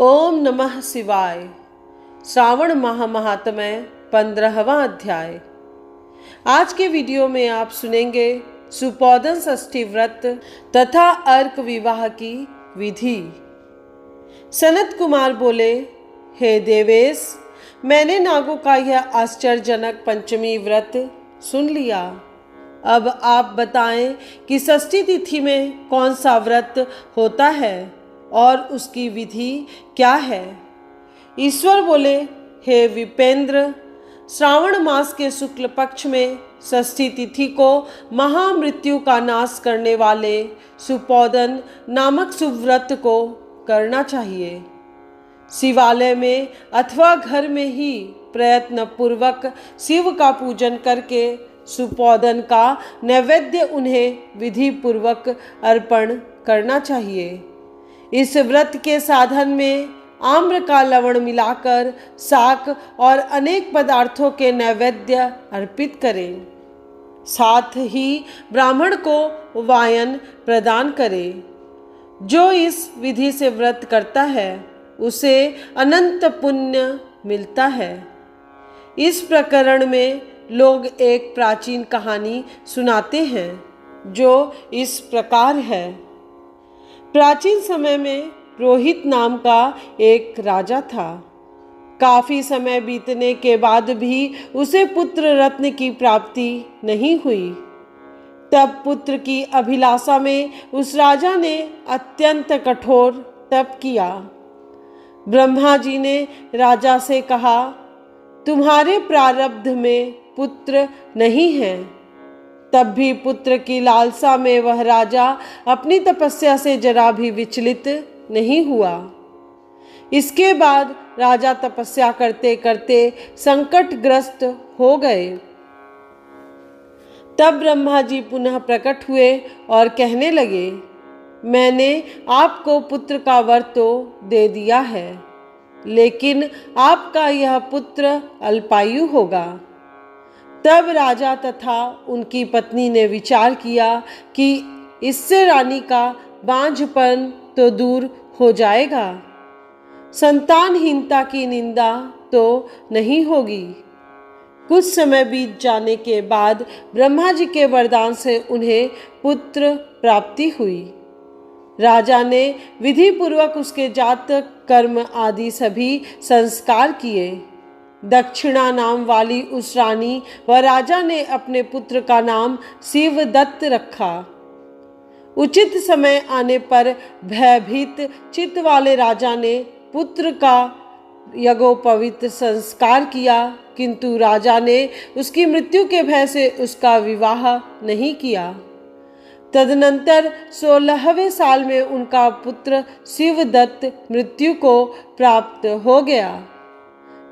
ओम नमः शिवाय। श्रावण माह महात्म्य 15वां अध्याय। आज के वीडियो में आप सुनेंगे सुपोदन षष्ठी व्रत तथा अर्क विवाह की विधि। सनत कुमार बोले, हे देवेश, मैंने नागों का यह आश्चर्यजनक पंचमी व्रत सुन लिया। अब आप बताएं कि षष्ठी तिथि में कौन सा व्रत होता है और उसकी विधि क्या है। ईश्वर बोले, हे विपेंद्र, श्रावण मास के शुक्ल पक्ष में षष्ठी तिथि को महामृत्यु का नाश करने वाले सुपोदन नामक शुभ व्रत को करना चाहिए। शिवालय में अथवा घर में ही प्रयत्न पूर्वक शिव का पूजन करके सुपोदन का नैवेद्य उन्हें विधि पूर्वक अर्पण करना चाहिए। इस व्रत के साधन में आम्र का लवण मिलाकर शाक और अनेक पदार्थों के नैवेद्य अर्पित करें। साथ ही ब्राह्मण को वायन प्रदान करें। जो इस विधि से व्रत करता है उसे अनंत पुण्य मिलता है। इस प्रकरण में लोग एक प्राचीन कहानी सुनाते हैं जो इस प्रकार है। प्राचीन समय में रोहित नाम का एक राजा था। काफी समय बीतने के बाद भी उसे पुत्र रत्न की प्राप्ति नहीं हुई। तब पुत्र की अभिलाषा में उस राजा ने अत्यंत कठोर तप किया। ब्रह्मा जी ने राजा से कहा, तुम्हारे प्रारब्ध में पुत्र नहीं है। तब भी पुत्र की लालसा में वह राजा अपनी तपस्या से जरा भी विचलित नहीं हुआ। इसके बाद राजा तपस्या करते करते संकटग्रस्त हो गए। तब ब्रह्मा जी पुनः प्रकट हुए और कहने लगे, मैंने आपको पुत्र का वर तो दे दिया है, लेकिन आपका यह पुत्र अल्पायु होगा। तब राजा तथा उनकी पत्नी ने विचार किया कि इससे रानी का बांझपन तो दूर हो जाएगा, संतानहीनता की निंदा तो नहीं होगी। कुछ समय बीत जाने के बाद ब्रह्मा जी के वरदान से उन्हें पुत्र प्राप्ति हुई। राजा ने विधि पूर्वक उसके जातक कर्म आदि सभी संस्कार किए। दक्षिणा नाम वाली उस रानी व राजा ने अपने पुत्र का नाम शिवदत्त रखा। उचित समय आने पर भयभीत चित्त वाले राजा ने पुत्र का यज्ञोपवीत संस्कार किया, किंतु राजा ने उसकी मृत्यु के भय से उसका विवाह नहीं किया। तदनंतर 16वें साल में उनका पुत्र शिवदत्त मृत्यु को प्राप्त हो गया।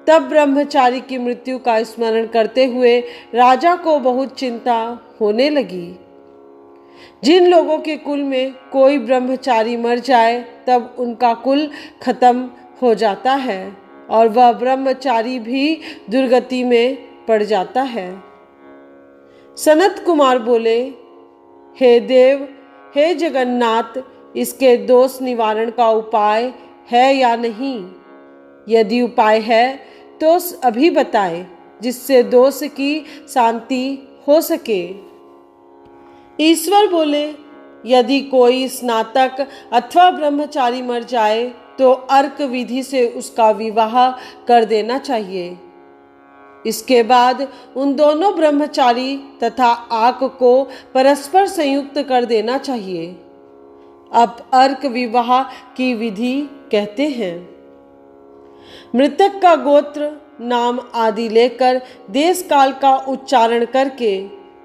तब ब्रह्मचारी की मृत्यु का स्मरण करते हुए राजा को बहुत चिंता होने लगी। जिन लोगों के कुल में कोई ब्रह्मचारी मर जाए तब उनका कुल खत्म हो जाता है और वह ब्रह्मचारी भी दुर्गति में पड़ जाता है। सनत कुमार बोले, हे देव, हे जगन्नाथ, इसके दोष निवारण का उपाय है या नहीं? यदि उपाय है तो अभी बताएं, जिससे दोष की शांति हो सके। ईश्वर बोले, यदि कोई स्नातक अथवा ब्रह्मचारी मर जाए तो अर्क विधि से उसका विवाह कर देना चाहिए। इसके बाद उन दोनों ब्रह्मचारी तथा आक को परस्पर संयुक्त कर देना चाहिए। अब अर्क विवाह की विधि कहते हैं। मृतक का गोत्र, नाम आदि लेकर देश काल का उच्चारण करके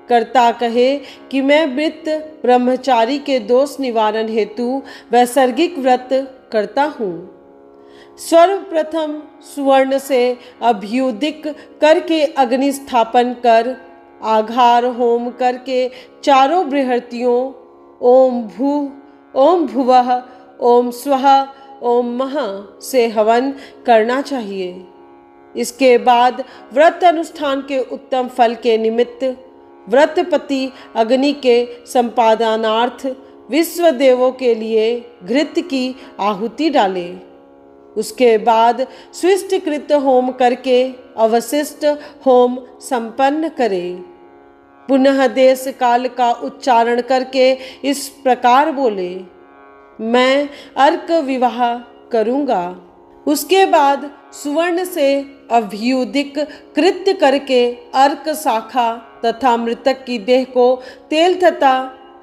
कर्ता कहे कि मैं मृत ब्रह्मचारी के दोष निवारण हेतु वैसर्गिक व्रत करता हूँ। सर्वप्रथम सुवर्ण से अभ्युदिक करके अग्नि स्थापन कर आघार होम करके चारों बृहर्तियों ओम भू, ओम भुवः, ओम स्वः, ओम मह से हवन करना चाहिए। इसके बाद व्रत अनुष्ठान के उत्तम फल के निमित्त व्रतपति अग्नि के संपादनार्थ विश्व देवों के लिए घृत की आहुति डाले। उसके बाद स्विष्टकृत होम करके अवशिष्ट होम संपन्न करे। पुनः देश काल का उच्चारण करके इस प्रकार बोले, मैं अर्क विवाह करूँगा। उसके बाद सुवर्ण से अभ्युदिक कृत्य करके अर्क शाखा तथा मृतक की देह को तेल तथा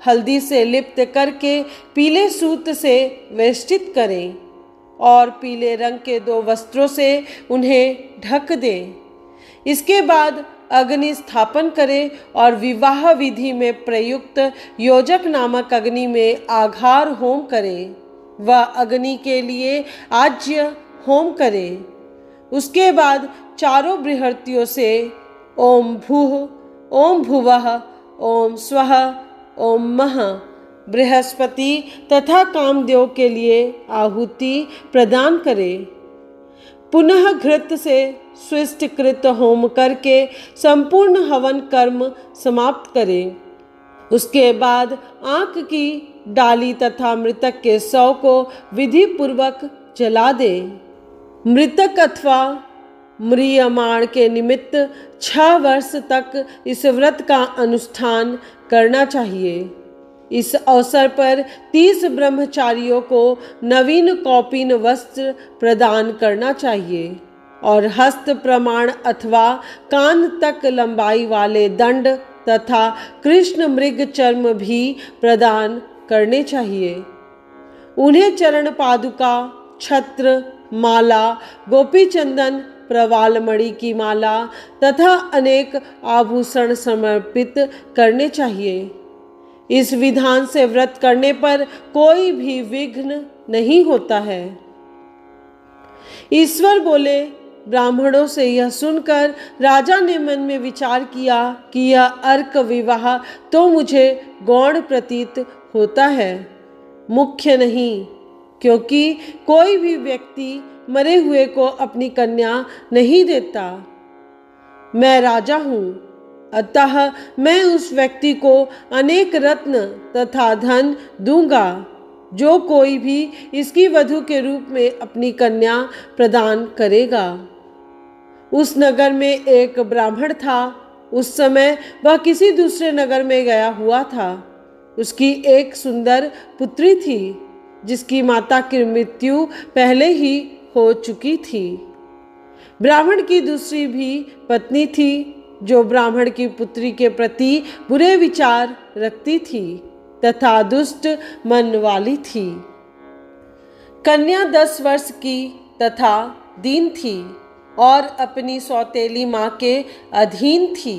हल्दी से लिप्त करके पीले सूत से वेष्टित करें और पीले रंग के 2 वस्त्रों से उन्हें ढक दें। इसके बाद अग्नि स्थापन करें और विवाह विधि में प्रयुक्त योजक नामक अग्नि में आघार होम करें व अग्नि के लिए आज्य होम करें। उसके बाद चारों बृहर्तियों से ओम भूः, ओम भुवः, ओम स्वः, ओम मः बृहस्पति तथा कामदेव के लिए आहुति प्रदान करें। पुनः घृत से स्विष्टकृत होम करके संपूर्ण हवन कर्म समाप्त करें। उसके बाद आँख की डाली तथा मृतक के शव को विधि पूर्वक जला दे। मृतक अथवा म्रियमाण के निमित्त 6 वर्ष तक इस व्रत का अनुष्ठान करना चाहिए। इस अवसर पर 30 ब्रह्मचारियों को नवीन कौपीन वस्त्र प्रदान करना चाहिए और हस्त प्रमाण अथवा कान तक लंबाई वाले दंड तथा कृष्ण मृग चर्म भी प्रदान करने चाहिए। उन्हें चरण पादुका, छत्र, माला, गोपी चंदन, प्रवाल मणि की माला तथा अनेक आभूषण समर्पित करने चाहिए। इस विधान से व्रत करने पर कोई भी विघ्न नहीं होता है। ईश्वर बोले, ब्राह्मणों से यह सुनकर राजा ने मन में विचार किया कि यह अर्क विवाह तो मुझे गौण प्रतीत होता है, मुख्य नहीं, क्योंकि कोई भी व्यक्ति मरे हुए को अपनी कन्या नहीं देता। मैं राजा हूँ, अतः मैं उस व्यक्ति को अनेक रत्न तथा धन दूंगा जो कोई भी इसकी वधू के रूप में अपनी कन्या प्रदान करेगा। उस नगर में एक ब्राह्मण था। उस समय वह किसी दूसरे नगर में गया हुआ था। उसकी एक सुंदर पुत्री थी जिसकी माता की मृत्यु पहले ही हो चुकी थी। ब्राह्मण की दूसरी भी पत्नी थी जो ब्राह्मण की पुत्री के प्रति बुरे विचार रखती थी तथा दुष्ट मन वाली थी। कन्या 10 वर्ष की तथा दीन थी और अपनी सौतेली माँ के अधीन थी।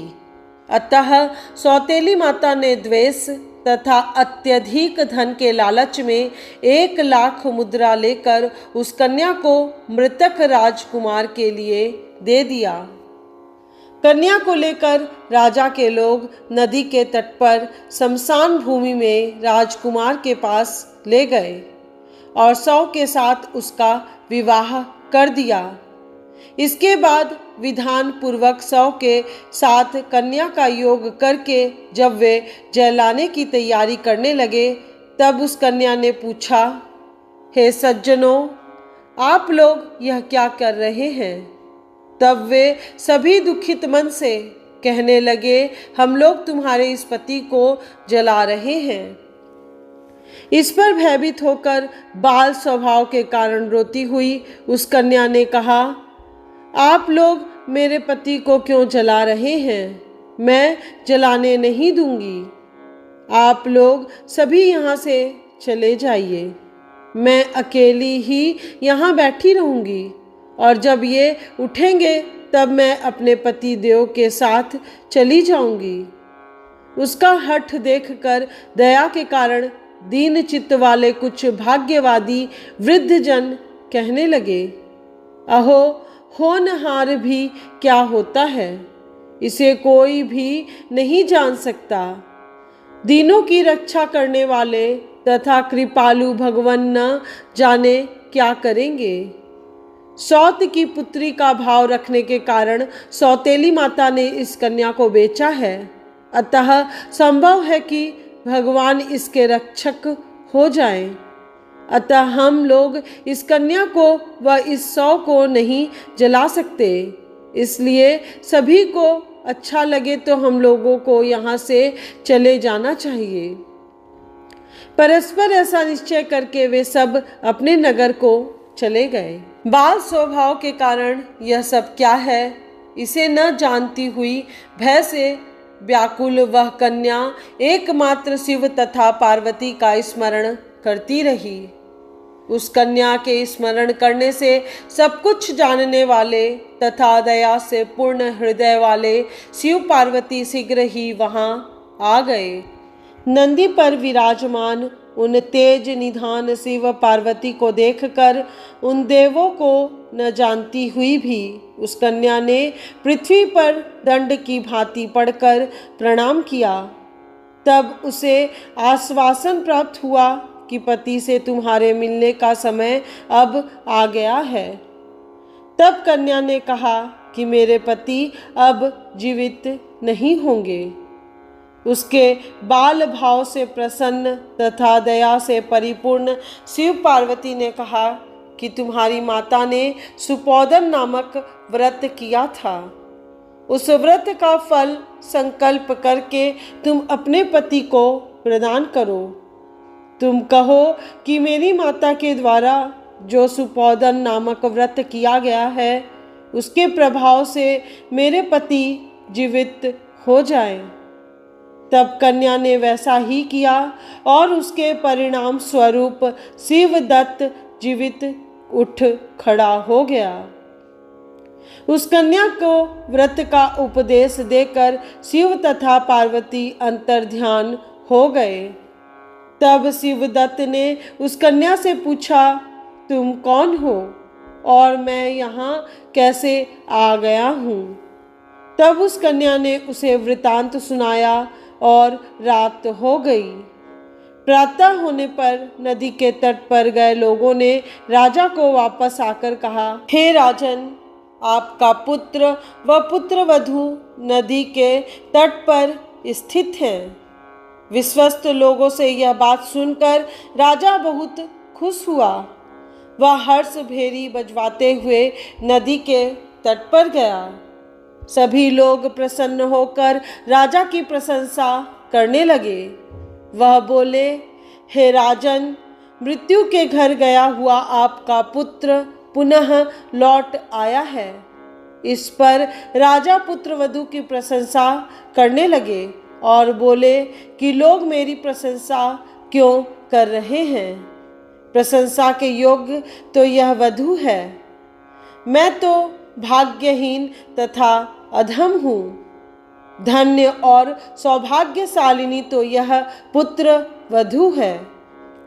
अतः सौतेली माता ने द्वेष तथा अत्यधिक धन के लालच में 1 लाख मुद्रा लेकर उस कन्या को मृतक राजकुमार के लिए दे दिया। कन्या को लेकर राजा के लोग नदी के तट पर शमशान भूमि में राजकुमार के पास ले गए और शव के साथ उसका विवाह कर दिया। इसके बाद विधान पूर्वक शव के साथ कन्या का योग करके जब वे जलाने की तैयारी करने लगे तब उस कन्या ने पूछा, हे सज्जनों, आप लोग यह क्या कर रहे हैं? तब वे सभी दुखित मन से कहने लगे, हम लोग तुम्हारे इस पति को जला रहे हैं। इस पर भयभीत होकर बाल स्वभाव के कारण रोती हुई उस कन्या ने कहा, आप लोग मेरे पति को क्यों जला रहे हैं? मैं जलाने नहीं दूंगी। आप लोग सभी यहाँ से चले जाइए। मैं अकेली ही यहाँ बैठी रहूंगी और जब ये उठेंगे तब मैं अपने पति देव के साथ चली जाऊंगी। उसका हठ देखकर दया के कारण दीन चित्त वाले कुछ भाग्यवादी वृद्ध जन कहने लगे, अहो, होनहार भी क्या होता है, इसे कोई भी नहीं जान सकता। दीनों की रक्षा करने वाले तथा कृपालु भगवान न जाने क्या करेंगे। सौत की पुत्री का भाव रखने के कारण सौतेली माता ने इस कन्या को बेचा है। अतः संभव है कि भगवान इसके रक्षक हो जाएं। अतः हम लोग इस कन्या को व इस शव को नहीं जला सकते। इसलिए सभी को अच्छा लगे तो हम लोगों को यहाँ से चले जाना चाहिए। परस्पर ऐसा निश्चय करके वे सब अपने नगर को चले गए। बाल स्वभाव के कारण यह सब क्या है, इसे न जानती हुई भय से व्याकुल वह कन्या एकमात्र शिव तथा पार्वती का स्मरण करती रही। उस कन्या के स्मरण करने से सब कुछ जानने वाले तथा दया से पूर्ण हृदय वाले शिव पार्वती शीघ्र ही वहां आ गए। नंदी पर विराजमान उन तेज निधान शिव पार्वती को देखकर उन देवों को न जानती हुई भी उस कन्या ने पृथ्वी पर दंड की भांति पड़कर प्रणाम किया। तब उसे आश्वासन प्राप्त हुआ कि पति से तुम्हारे मिलने का समय अब आ गया है। तब कन्या ने कहा कि मेरे पति अब जीवित नहीं होंगे। उसके बाल भाव से प्रसन्न तथा दया से परिपूर्ण शिव पार्वती ने कहा कि तुम्हारी माता ने सुपोदन नामक व्रत किया था। उस व्रत का फल संकल्प करके तुम अपने पति को प्रदान करो। तुम कहो कि मेरी माता के द्वारा जो सुपोदन नामक व्रत किया गया है उसके प्रभाव से मेरे पति जीवित हो जाएं। तब कन्या ने वैसा ही किया और उसके परिणाम स्वरूप शिवदत्त जीवित उठ खड़ा हो गया। उस कन्या को व्रत का उपदेश देकर शिव तथा पार्वती अंतर्ध्यान हो गए। तब शिवदत्त ने उस कन्या से पूछा, तुम कौन हो और मैं यहाँ कैसे आ गया हूँ? तब उस कन्या ने उसे वृतांत सुनाया और रात हो गई। प्रातः होने पर नदी के तट पर गए लोगों ने राजा को वापस आकर कहा, हे राजन, आपका पुत्र व पुत्रवधू नदी के तट पर स्थित हैं। विश्वस्त लोगों से यह बात सुनकर राजा बहुत खुश हुआ। वह हर्ष भेरी बजवाते हुए नदी के तट पर गया। सभी लोग प्रसन्न होकर राजा की प्रशंसा करने लगे। वह बोले, हे राजन, मृत्यु के घर गया हुआ आपका पुत्र पुनः लौट आया है। इस पर राजा पुत्रवधू की प्रशंसा करने लगे और बोले कि लोग मेरी प्रशंसा क्यों कर रहे हैं? प्रशंसा के योग्य तो यह वधू है। मैं तो भाग्यहीन तथा अधम हूँ। धन्य और सौभाग्यशालिनी तो यह पुत्र वधू है,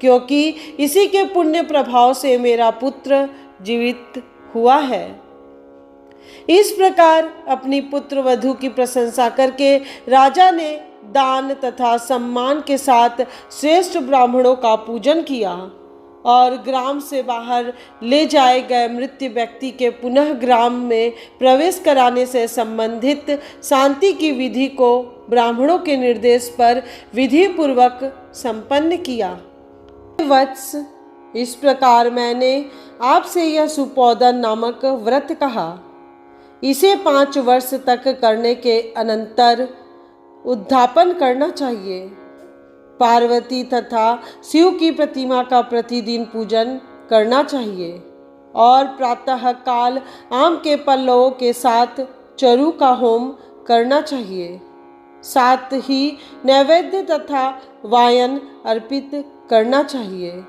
क्योंकि इसी के पुण्य प्रभाव से मेरा पुत्र जीवित हुआ है। इस प्रकार अपनी पुत्र वधू की प्रशंसा करके राजा ने दान तथा सम्मान के साथ श्रेष्ठ ब्राह्मणों का पूजन किया और ग्राम से बाहर ले जाए गए मृत व्यक्ति के पुनः ग्राम में प्रवेश कराने से संबंधित शांति की विधि को ब्राह्मणों के निर्देश पर विधि पूर्वक संपन्न किया। वत्स, इस प्रकार मैंने आपसे यह सुपोदन नामक व्रत कहा। इसे 5 वर्ष तक करने के अनंतर उद्यापन करना चाहिए। पार्वती तथा शिव की प्रतिमा का प्रतिदिन पूजन करना चाहिए और प्रातः काल आम के पल्लवों के साथ चरु का होम करना चाहिए। साथ ही नैवेद्य तथा वायन अर्पित करना चाहिए।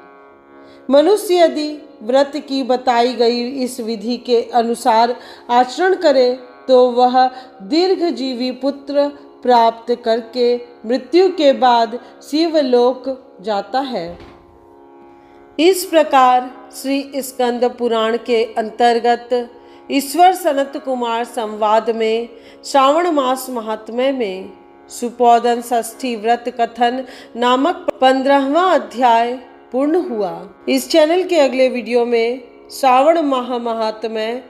मनुष्य यदि व्रत की बताई गई इस विधि के अनुसार आचरण करे तो वह दीर्घजीवी पुत्र प्राप्त करके मृत्यु के बाद शिवलोक जाता है। इस प्रकार श्री स्कंद पुराण के अंतर्गत ईश्वर सनत कुमार संवाद में श्रावण मास महात्म्य में सुपोदन षष्ठी व्रत कथन नामक 15वां अध्याय पूर्ण हुआ। इस चैनल के अगले वीडियो में श्रावण माह महात्म्य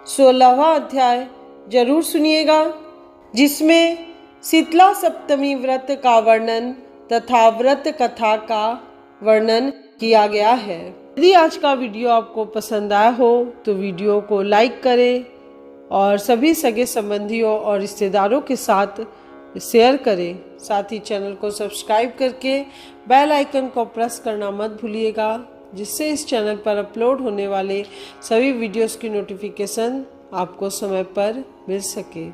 16वां अध्याय जरूर सुनिएगा, जिसमें शीतला सप्तमी व्रत का वर्णन तथा व्रत कथा का वर्णन किया गया है। यदि आज का वीडियो आपको पसंद आया हो तो वीडियो को लाइक करें और सभी सगे संबंधियों और रिश्तेदारों के साथ शेयर करें। साथ ही चैनल को सब्सक्राइब करके बेल आइकन को प्रेस करना मत भूलिएगा, जिससे इस चैनल पर अपलोड होने वाले सभी वीडियोस की नोटिफिकेशन आपको समय पर मिल सके।